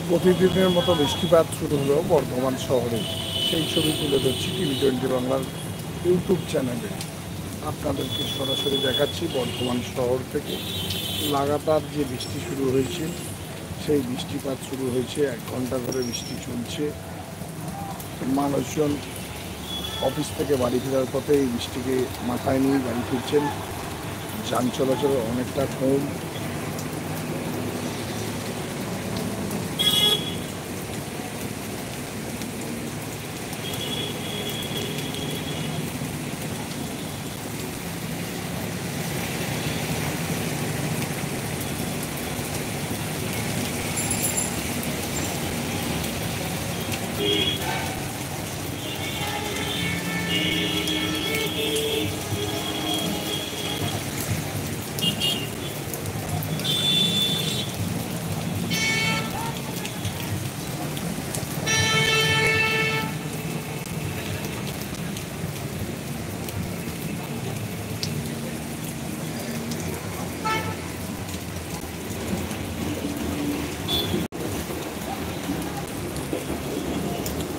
প্রতিদিনের মতো বৃষ্টিপাত শুরু হলো বর্ধমান শহরে। সেই ছবি তুলে ধরছি টিভি 20 বাংলার ইউটিউব চ্যানেলে। আপনাদেরকে সরাসরি দেখাচ্ছি বর্ধমান শহর থেকে। লাগাতার যে বৃষ্টি শুরু হয়েছে, সেই বৃষ্টিপাত শুরু হয়েছে, 1 ঘন্টা ধরে বৃষ্টি চলছে। মানুষজন অফিস থেকে বাড়ি ফেরার পথে এই বৃষ্টিকে মাথায় নিয়ে বাড়ি ফিরছেন। যান চলাচল অনেকটা কম।